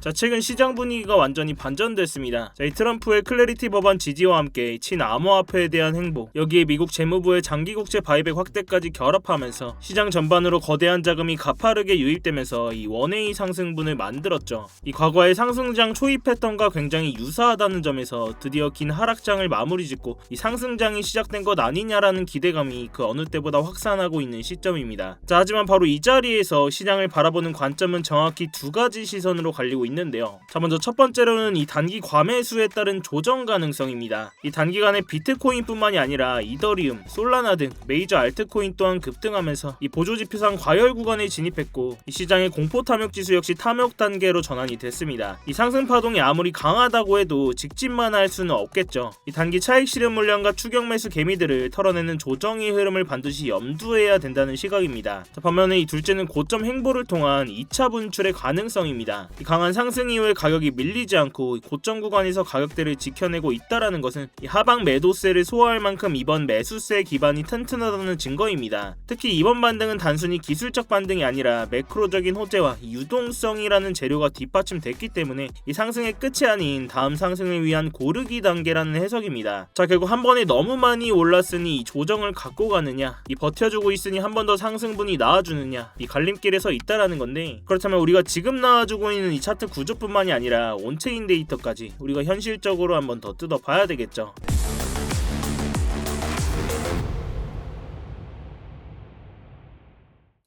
자, 최근 시장 분위기가 완전히 반전됐습니다. 자, 이 트럼프의 클래리티 법안 지지와 함께 친암호화폐에 대한 행보, 여기에 미국 재무부의 장기국채 바이백 확대까지 결합하면서 시장 전반으로 거대한 자금이 가파르게 유입되면서 이 원웨이 상승분을 만들었죠. 이 과거의 상승장 초입 패턴과 굉장히 유사하다는 점에서 드디어 긴 하락장을 마무리 짓고 이 상승장이 시작된 것 아니냐라는 기대감이 그 어느 때보다 확산하고 있는 시점입니다. 자, 하지만 바로 이 자리에서 시장을 바라보는 관점은 정확히 두 가지 시선으로 갈리고 있는데요. 자, 먼저 첫 번째로는 이 단기 과매수에 따른 조정 가능성입니다. 이 단기간에 비트코인뿐만이 아니라 이더리움, 솔라나 등 메이저 알트코인 또한 급등하면서 이 보조지표상 과열 구간에 진입했고, 이 시장의 공포 탐욕 지수 역시 탐욕 단계로 전환이 됐습니다. 이 상승 파동이 아무리 강하다고 해도 직진만 할 수는 없겠죠. 이 단기 차익 실현 물량과 추격 매수 개미들을 털어내는 조정의 흐름을 반드시 염두해야 된다는 시각입니다. 자, 반면에 이 둘째는 고점 행보를 통한 2차 분출의 가능성입니다. 이 강한 상승 이후에 가격이 밀리지 않고 고점 구간에서 가격대를 지켜내고 있다라는 것은 이 하방 매도세를 소화할 만큼 이번 매수세 기반이 튼튼하다는 증거입니다. 특히 이번 반등은 단순히 기술적 반등이 아니라 매크로적인 호재와 유동성이라는 재료가 뒷받침됐기 때문에 이 상승의 끝이 아닌 다음 상승을 위한 고르기 단계라는 해석입니다. 자, 결국 한 번에 너무 많이 올랐으니 이 조정을 갖고 가느냐, 이 버텨주고 있으니 한 번 더 상승분이 나와주느냐, 이 갈림길에 서 있다라는 건데, 그렇다면 우리가 지금 나와주고 있는 이 차트 구조뿐만이 아니라 온체인 데이터까지 우리가 현실적으로 한번 더 뜯어봐야 되겠죠.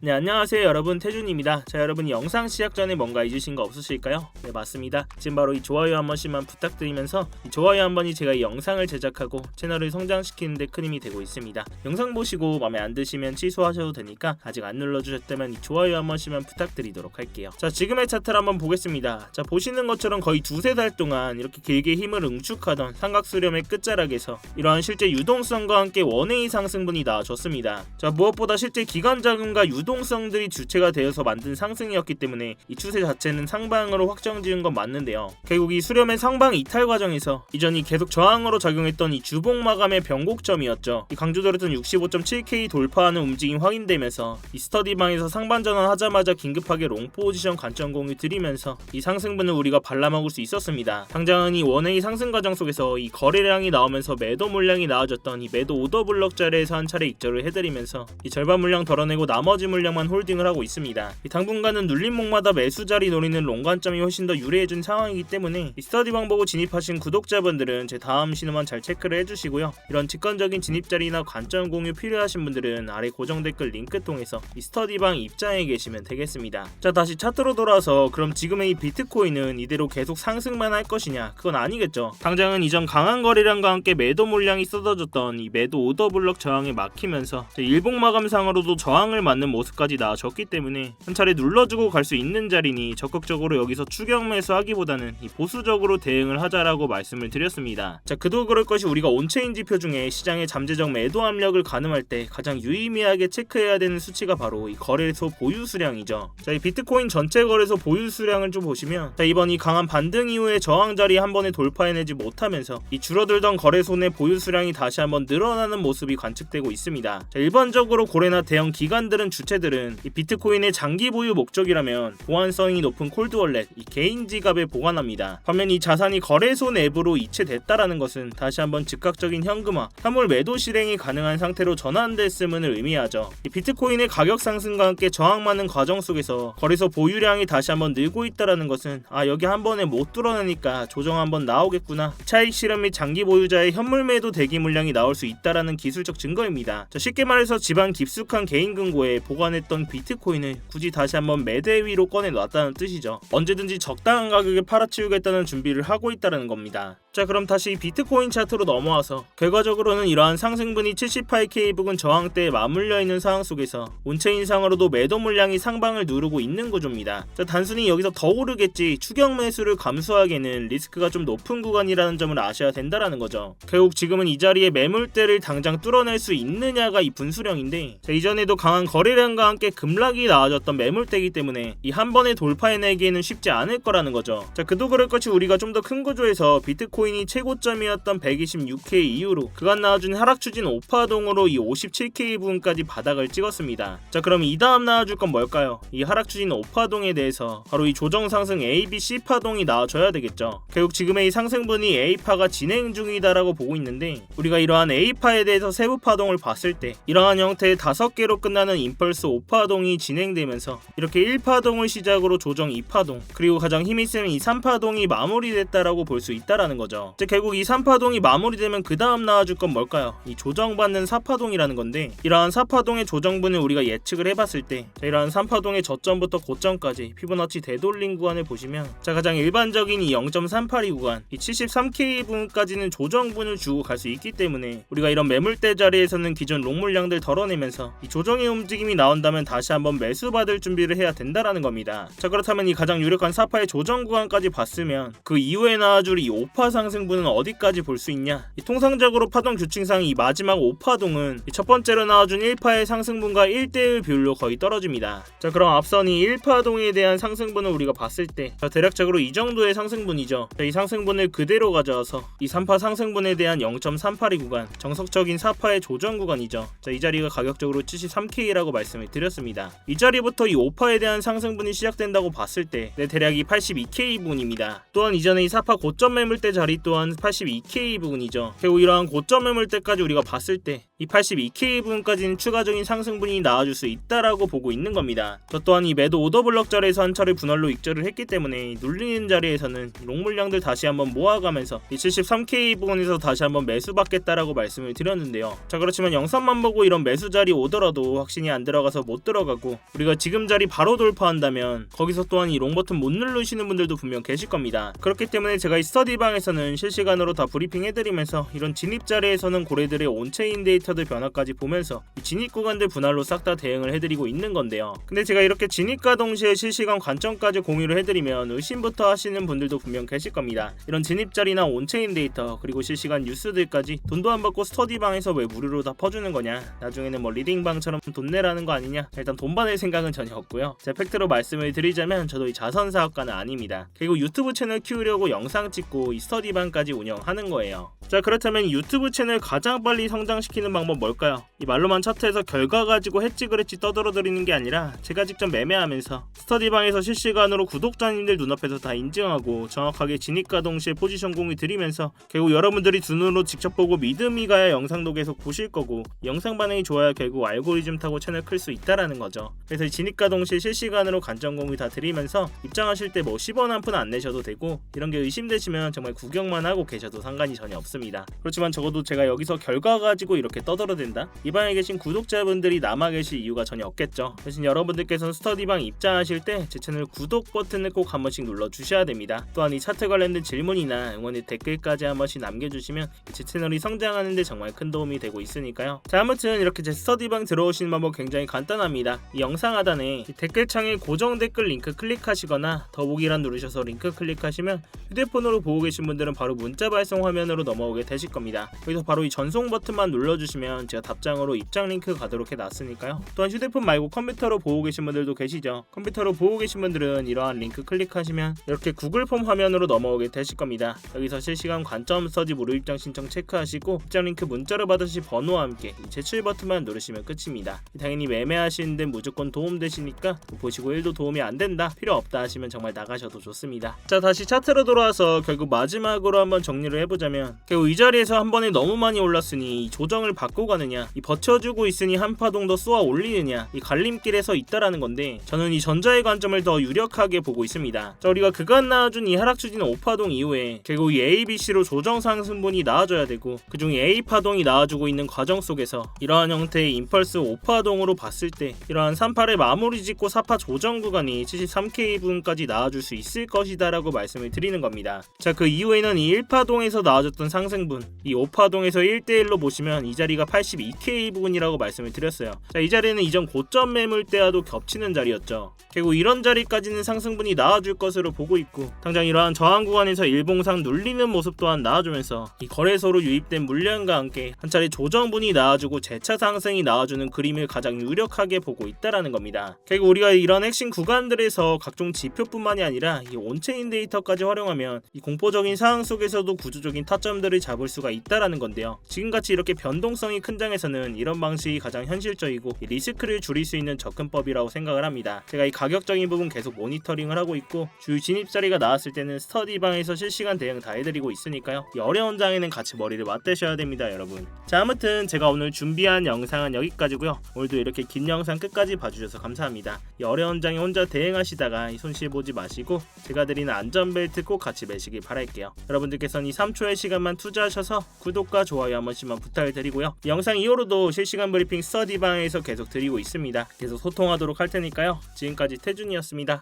네, 안녕하세요 여러분, 태준입니다. 자, 여러분 영상 시작 전에 뭔가 잊으신 거 없으실까요? 네, 맞습니다. 지금 바로 이 좋아요 한 번씩만 부탁드리면서 이 좋아요 한 번이 제가 이 영상을 제작하고 채널을 성장시키는 데 큰 힘이 되고 있습니다. 영상 보시고 마음에 안 드시면 취소하셔도 되니까 아직 안 눌러주셨다면 이 좋아요 한 번씩만 부탁드리도록 할게요. 자, 지금의 차트를 한번 보겠습니다. 자, 보시는 것처럼 거의 두세 달 동안 이렇게 길게 힘을 응축하던 삼각수렴의 끝자락에서 이러한 실제 유동성과 함께 원웨이 상승분이 나와줬습니다. 자, 무엇보다 실제 기관 자금과 유동성들이 주체가 되어서 만든 상승이었기 때문에 이 추세 자체는 상방으로 확정지은 건 맞는데요. 결국 이 수렴의 상방 이탈 과정에서 이전이 계속 저항으로 작용했던 이 주봉 마감의 변곡점이었죠. 이 강조드렸던 65.7K 돌파하는 움직임 확인되면서 이 스터디방에서 상반 전환하자마자 긴급하게 롱 포지션 관점 공유 드리면서 이 상승분을 우리가 발라먹을 수 있었습니다. 당장은 이 원웨이 상승 과정 속에서 이 거래량이 나오면서 매도 물량이 나와졌던 이 매도 오더 블럭 자리에서 한 차례 익절을 해드리면서 이 절반 물량 덜어내고 나머지 물량만 홀딩을 하고 있습니다. 이 당분간은 눌림목마다 매수 자리 노리는 롱 관점이 훨씬 더 유리해진 상황이기 때문에 이 스터디방 보고 진입하신 구독자분들은 제 다음 신호만 잘 체크를 해주시고요. 이런 직관적인 진입 자리나 관점 공유 필요하신 분들은 아래 고정 댓글 링크 통해서 이 스터디방 입장해 계시면 되겠습니다. 자, 다시 차트로 돌아서 그럼 지금의 이 비트코인은 이대로 계속 상승만 할 것이냐? 그건 아니겠죠. 당장은 이전 강한 거래량과 함께 매도 물량이 쏟아졌던 이 매도 오더 블럭 저항에 막히면서 일봉 마감상으로도 저항을 맞는 모습까지 나와줬기 때문에 한 차례 눌러주고 갈 수 있는 자리니 적극적으로 여기서 추격 매수하기보다는 이 보수적으로 대응을 하자라고 말씀을 드렸습니다. 자, 그도 그럴 것이 우리가 온체인 지표 중에 시장의 잠재적 매도 압력을 가늠할 때 가장 유의미하게 체크해야 되는 수치가 바로 이 거래소 보유 수량이죠. 자, 이 비트코인 전체 거래소 보유 수량을 좀 보시면, 자, 이번 이 강한 반등 이후에 저항 자리 한 번에 돌파해내지 못하면서 이 줄어들던 거래소 내 보유 수량이 다시 한번 늘어나는 모습이 관측되고 있습니다. 자, 일반적으로 고래나 대형 기관들은 주체들은 이 비트코인의 장기 보유 목적이라면 보안성이 높은 콜드월렛, 이 개인 지갑에 보관합니다. 반면 이 자산이 거래소 내부로 이체됐다라는 것은 다시 한번 즉각적인 현금화, 현물 매도 실행이 가능한 상태로 전환됐음을 의미하죠. 이 비트코인의 가격 상승과 함께 저항받는 과정 속에서 거래소 보유량이 다시 한번 늘고 있다라는 것은 여기 한 번에 못 뚫어내니까 조정 한번 나오겠구나, 차익 실현 및 장기 보유자의 현물 매도 대기 물량이 나올 수 있다라는 기술적 증거입니다. 자, 쉽게 말해서 집안 깊숙한 개인 금고에 보관했던 비트코인을 굳이 다시 한번 매대 위로 꺼내놨다는 뜻이죠. 언제든지 적당한 가격에 팔아치우겠다는 준비를 하고 있다는 겁니다. 자, 그럼 다시 비트코인 차트로 넘어와서 결과적으로는 이러한 상승분이 78K 부근 저항대에 맞물려 있는 상황 속에서 온체인상으로도 매도 물량이 상방을 누르고 있는 구조입니다. 자, 단순히 여기서 더 오르겠지 추격 매수를 감수하기에는 리스크가 좀 높은 구간이라는 점을 아셔야 된다라는 거죠. 결국 지금은 이 자리에 매물대를 당장 뚫어낼 수 있느냐가 이 분수령인데, 자, 이전에도 강한 거래량과 함께 급락이 나와졌던 매물대이기 때문에 이 한 번에 돌파해내기에는 쉽지 않을 거라는 거죠. 자, 그도 그럴 것이 우리가 좀 더 큰 구조에서 비트코인 비트코인이 최고점이었던 126K 이후로 그간 나와준 하락 추진 5파동으로 이 57K 부분까지 바닥을 찍었습니다. 자, 그럼 이 다음 나와줄 건 뭘까요? 이 하락 추진 5파동에 대해서 바로 이 조정 상승 A, B, C 파동이 나와줘야 되겠죠. 결국 지금의 이 상승분이 A파가 진행 중이다라고 보고 있는데, 우리가 이러한 A파에 대해서 세부 파동을 봤을 때 이러한 형태의 5개로 끝나는 임펄스 5파동이 진행되면서 이렇게 1파동을 시작으로 조정 2파동, 그리고 가장 힘이 센 이 3파동이 마무리됐다라고 볼 수 있다라는 거죠. 즉 결국 이 3파동이 마무리되면 그 다음 나와줄 건 뭘까요? 이 조정받는 4파동이라는 건데, 이러한 4파동의 조정분을 우리가 예측을 해봤을 때, 자, 이러한 3파동의 저점부터 고점까지 피보나치 되돌림 구간을 보시면, 자, 가장 일반적인 이 0.382 구간, 이 73K 부분까지는 조정분을 주고 갈 수 있기 때문에 우리가 이런 매물대 자리에서는 기존 롱 물량들 덜어내면서 이 조정의 움직임이 나온다면 다시 한번 매수 받을 준비를 해야 된다라는 겁니다. 자, 그렇다면 이 가장 유력한 4파의 조정 구간까지 봤으면 그 이후에 나와줄 이 5파 상승분은 어디까지 볼 수 있냐? 이 통상적으로 파동 규칙상 이 마지막 5파동은 이 첫 번째로 나와준 1파의 상승분과 1대1 비율로 거의 떨어집니다. 자, 그럼 앞선 이 1파동에 대한 상승분을 우리가 봤을 때, 자, 대략적으로 이 정도의 상승분이죠. 자, 이 상승분을 그대로 가져와서 이 3파 상승분에 대한 0.382 구간, 정석적인 4파의 조정 구간이죠. 자, 이 자리가 가격적으로 73K라고 말씀을 드렸습니다. 이 자리부터 이 5파에 대한 상승분이 시작된다고 봤을 때 대략 이 82K 부분입니다. 또한 이전에 이 4파 고점 매물대 자리 또한 82K 부분이죠. 결국 이러한 고점 매물대까지 우리가 봤을 때 이 82K 부분까지는 추가적인 상승분이 나와줄 수 있다라고 보고 있는 겁니다. 저 또한 이 매도 오더블럭 자리에서 한 차례 분할로 익절을 했기 때문에 눌리는 자리에서는 롱 물량들 다시 한번 모아가면서 이 73K 부분에서 다시 한번 매수 받겠다라고 말씀을 드렸는데요. 자, 그렇지만 영상만 보고 이런 매수 자리 오더라도 확신이 안 들어가서 못 들어가고, 우리가 지금 자리 바로 돌파한다면 거기서 또한 이 롱 버튼 못 누르시는 분들도 분명 계실 겁니다. 그렇기 때문에 제가 이 스터디방에서는 실시간으로 다 브리핑 해드리면서 이런 진입 자리에서는 고래들의 온체인 데이터들 변화까지 보면서 이 진입 구간들 분할로 싹 다 대응을 해드리고 있는 건데요. 근데 제가 이렇게 진입과 동시에 실시간 관점까지 공유를 해드리면 의심부터 하시는 분들도 분명 계실 겁니다. 이런 진입 자리나 온체인 데이터 그리고 실시간 뉴스들까지 돈도 안 받고 스터디방에서 왜 무료로 다 퍼주는 거냐, 나중에는 뭐 리딩방처럼 돈 내라는 거 아니냐, 일단 돈 받을 생각은 전혀 없고요. 제 팩트로 말씀을 드리자면 저도 이 자선사업가는 아닙니다. 그리고 유튜브 채널 키우려고 영상 찍고 이 스터디방까지 운영하는 거예요. 자, 그렇다면 유튜브 채널 가장 빨리 성장시키는 방법 뭘까요? 이 말로만 차트에서 결과 가지고 했지 그랬지 떠들어드리는 게 아니라 제가 직접 매매하면서 스터디방에서 실시간으로 구독자님들 눈앞에서 다 인증하고 정확하게 진입과 동시에 포지션 공유 드리면서 결국 여러분들이 두 눈으로 직접 보고 믿음이 가야 영상도 계속 보실 거고, 영상 반응이 좋아야 결국 알고리즘 타고 채널 클 수 있다라는 거죠. 그래서 진입과 동시에 실시간으로 관점 공유 다 드리면서 입장하실 때 뭐 10원 한 푼 안 내셔도 되고, 이런 게 의심되시면 정말 구경만 하고 계셔도 상관이 전혀 없습니다. 그렇지만 적어도 제가 여기서 결과 가지고 이렇게 떠들어댄다? 이 방에 계신 구독자분들이 남아 계실 이유가 전혀 없겠죠. 대신 여러분들께서는 스터디방 입장하실 때 제 채널 구독 버튼을 꼭 한 번씩 눌러주셔야 됩니다. 또한 이 차트 관련된 질문이나 응원의 댓글까지 한 번씩 남겨주시면 제 채널이 성장하는데 정말 큰 도움이 되고 있으니까요. 자, 아무튼 이렇게 제 스터디방 들어오시는 방법 굉장히 간단합니다. 이 영상 하단에 이 댓글창에 고정 댓글 링크 클릭하시거나 더보기란 누르셔서 링크 클릭하시면 휴대폰으로 보고 계신 분들은 바로 문자 발송 화면으로 넘어오게 되실 겁니다. 여기서 바로 이 전송 버튼만 눌러주시면 제가 답장으로 입장 링크 가도록 해놨으니까요. 또한 휴대폰 말고 컴퓨터로 보고 계신 분들도 계시죠. 컴퓨터로 보고 계신 분들은 이러한 링크 클릭하시면 이렇게 구글 폼 화면으로 넘어오게 되실 겁니다. 여기서 실시간 관점 서지 무료 입장 신청 체크하시고 입장 링크 문자로 받으실 번호와 함께 이 제출 버튼만 누르시면 끝입니다. 당연히 매매하시는데 무조건 도움되시니까 보시고 1도 도움이 안 된다, 필요 없다 하시면 정말 나가셔도 좋습니다. 자, 다시 차트로 돌아와서 결국 마지막으로 한번 정리를 해보자면, 결국 이 자리에서 한 번에 너무 많이 올랐으니 이 조정을 받고 가느냐, 이 버텨주고 있으니 한 파동 더 쏘아 올리느냐, 이 갈림길에 서 있다라는 건데, 저는 이 전자의 관점을 더 유력하게 보고 있습니다. 자, 우리가 그간 나와준 이 하락 추진 5파동 이후에 결국 이 ABC로 조정 상승분이 나와줘야 되고, 그중 A파동이 나와주고 있는 과정 속에서 이러한 형태의 임펄스 5파동으로 봤을 때 이러한 3파를 마무리 짓고 4파 조정 구간이 73K 부분까지 나와줄 수 있을 것이다 라고 말씀을 드리는 겁니다. 자, 그 이후에는 이 1파동에서 나와줬던 상승분, 이 5파동에서 1대1로 보시면 이 자리가 길이가 82K 부분이라고 말씀을 드렸어요. 자, 이 자리는 이전 고점 매물대와도 겹치는 자리였죠. 결국 이런 자리까지는 상승분이 나와줄 것으로 보고 있고, 당장 이러한 저항 구간에서 일봉상 눌리는 모습 또한 나와주면서 이 거래소로 유입된 물량과 함께 한 차례 조정분이 나와주고 재차 상승이 나와주는 그림을 가장 유력하게 보고 있다라는 겁니다. 결국 우리가 이런 핵심 구간들에서 각종 지표뿐만이 아니라 이 온체인 데이터까지 활용하면 이 공포적인 상황 속에서도 구조적인 타점들을 잡을 수가 있다라는 건데요. 지금같이 이렇게 변동성이 큰 장에서는 이런 방식이 가장 현실적이고 이 리스크를 줄일 수 있는 접근법이라고 생각을 합니다. 제가 이 가격적인 부분 계속 모니터링을 하고 있고, 주 진입 자리가 나왔을 때는 스터디방에서 실시간 대응 다 해드리고 있으니까요. 이 어려운 장에는 같이 머리를 맞대셔야 됩니다, 여러분. 자, 아무튼 제가 오늘 준비한 영상은 여기까지고요. 오늘도 이렇게 긴 영상 끝까지 봐주셔서 감사합니다. 이 어려운 장에 혼자 대응하시다가 이 손실 보지 마시고 제가 드리는 안전벨트 꼭 같이 매시길 바랄게요. 여러분들께서는 이 3초의 시간만 투자하셔서 구독과 좋아요 한 번씩만 부탁드리고요. 이 영상 이후로도 실시간 브리핑 스터디방에서 계속 드리고 있습니다. 계속 소통하도록 할 테니까요. 지금까지 태준이었습니다.